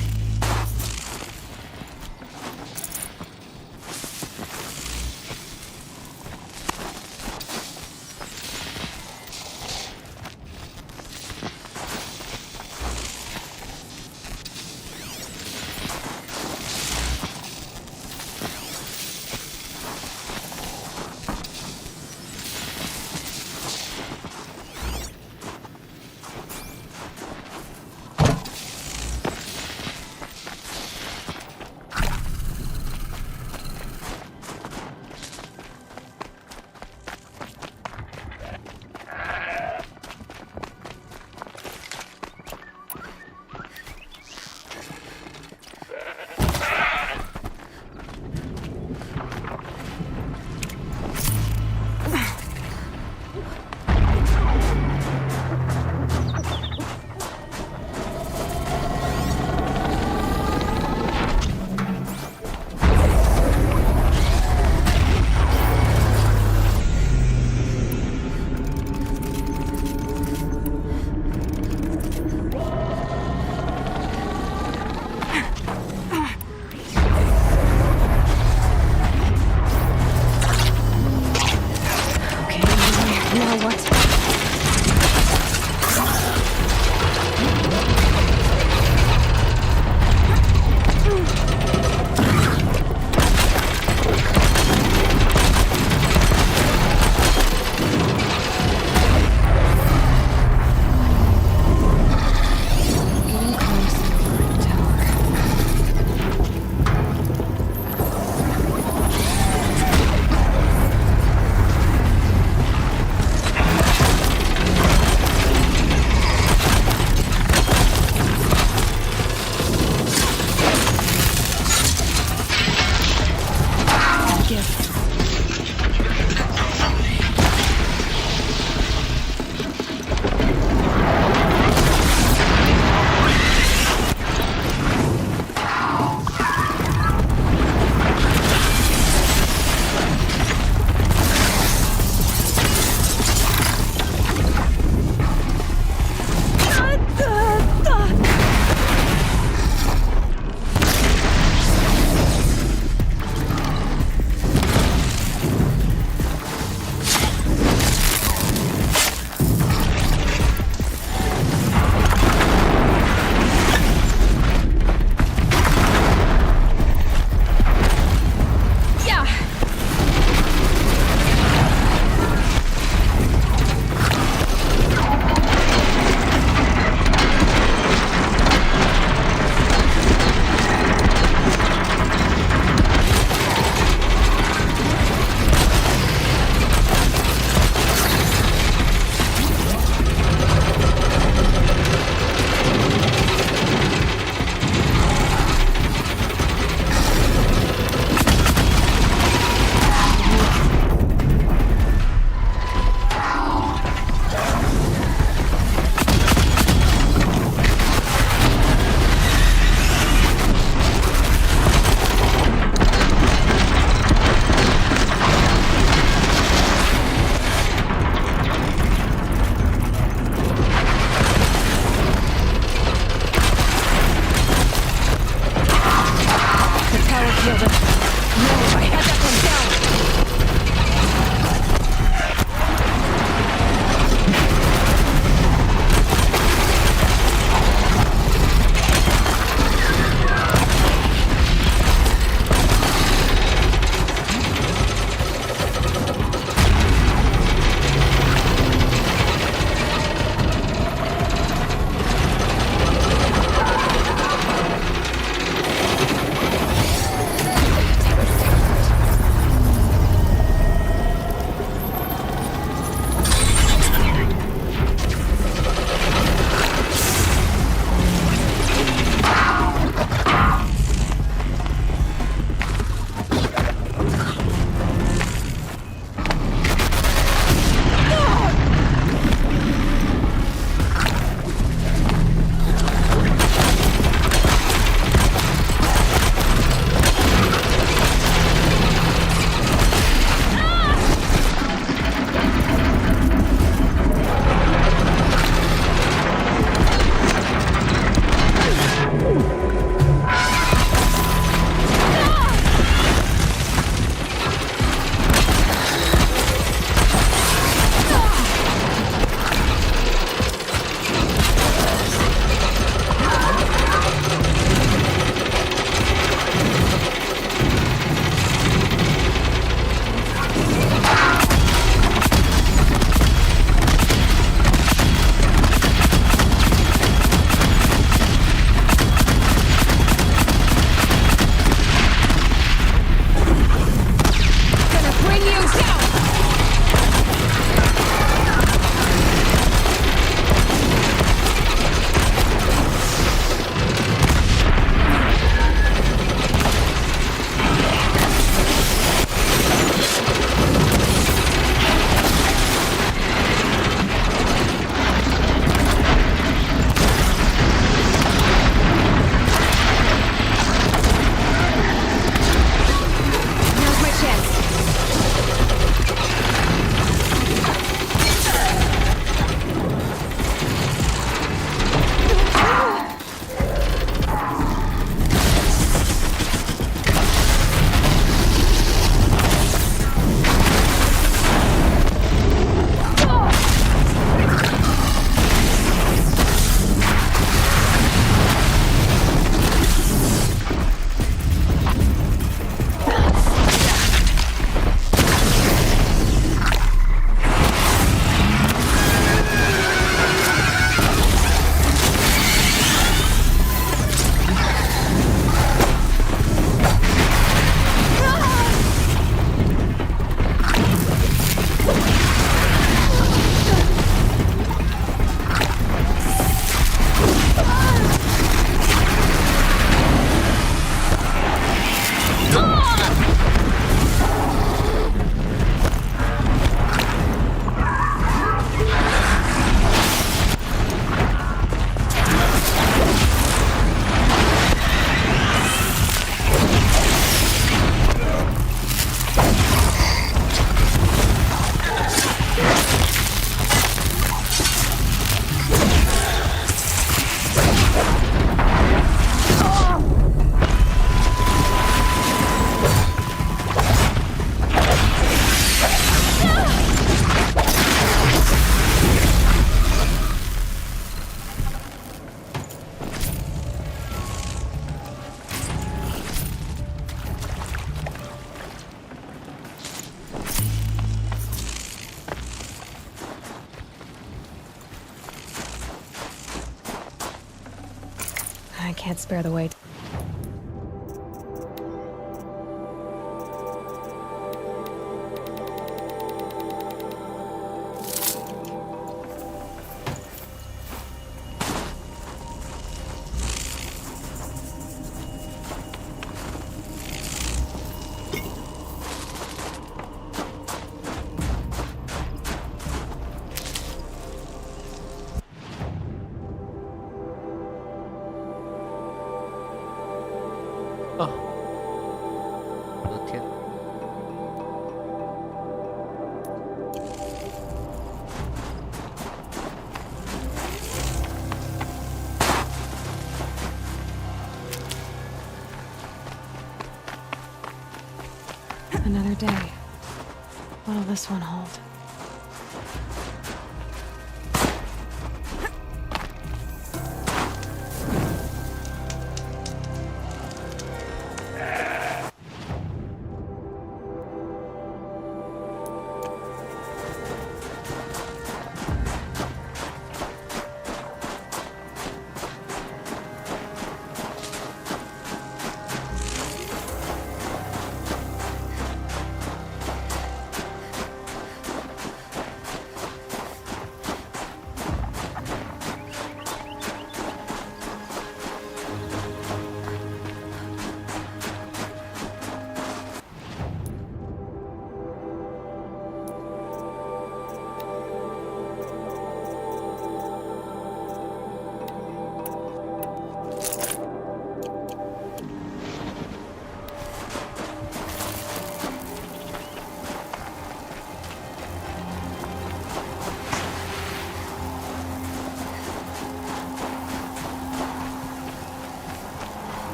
I can't spare the wait. Another day. What'll this one hold?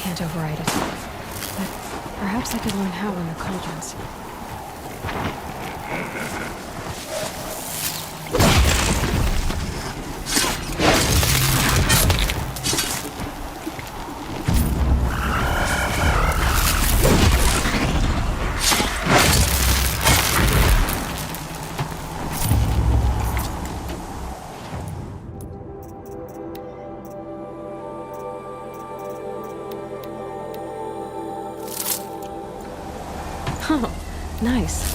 Can't override it. But perhaps I could learn how in the cauldrons. Oh, nice.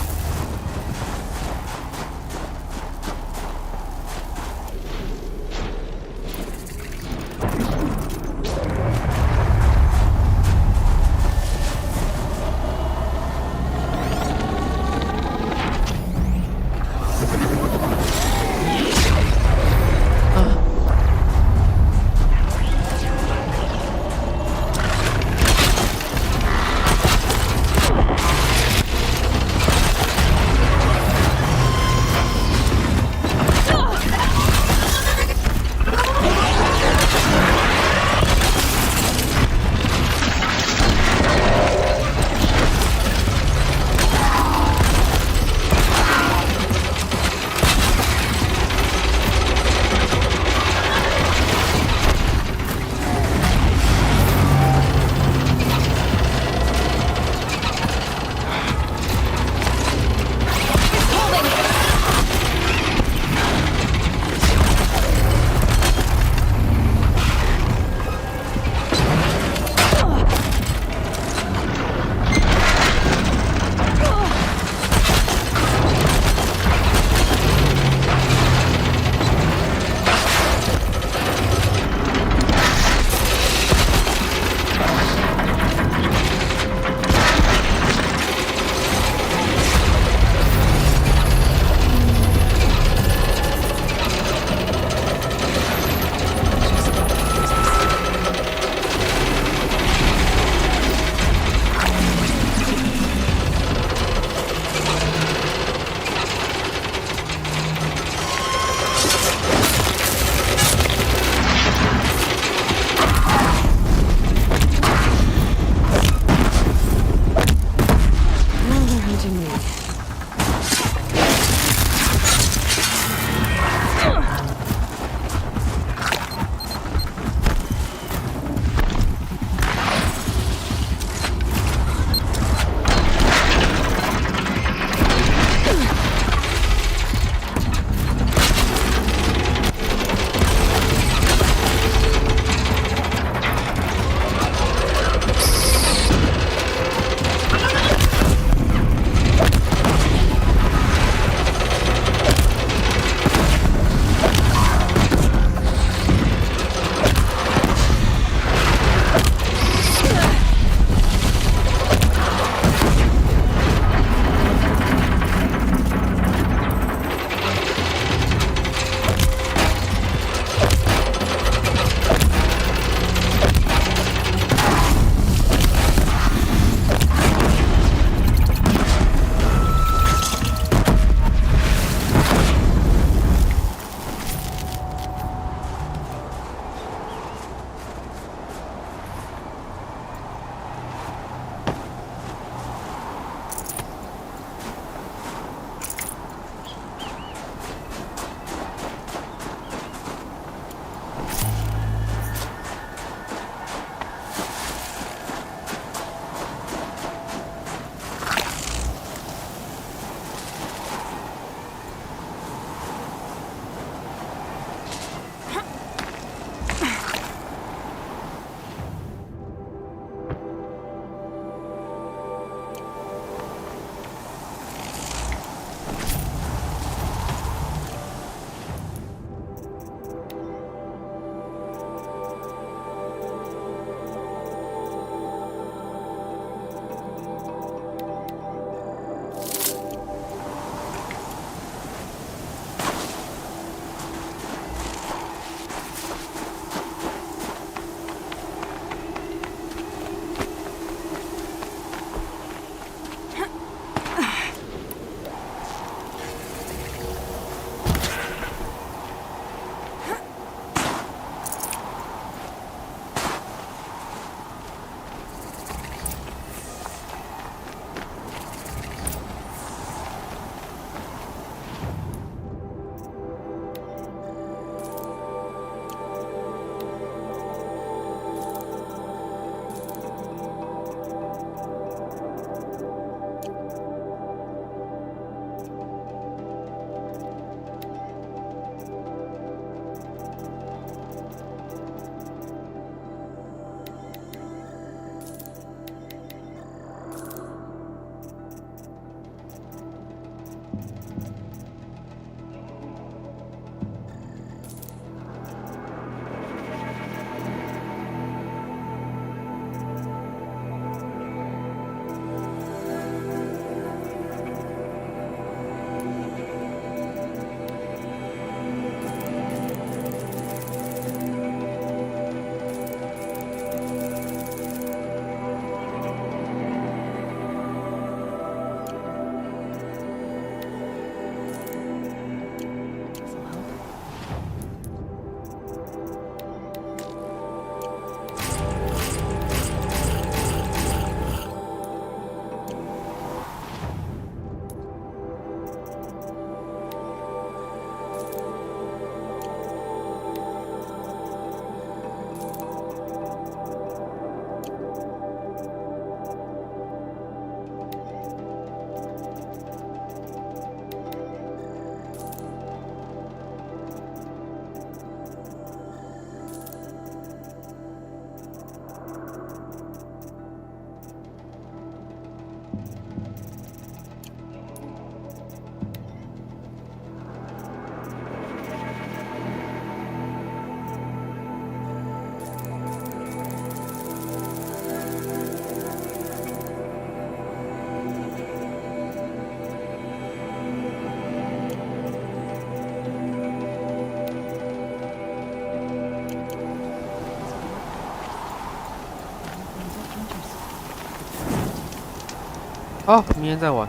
哦，明天再玩。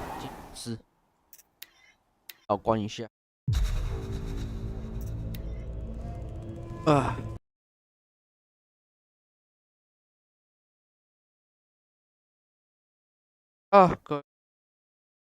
是，好关一下。啊。啊，各位。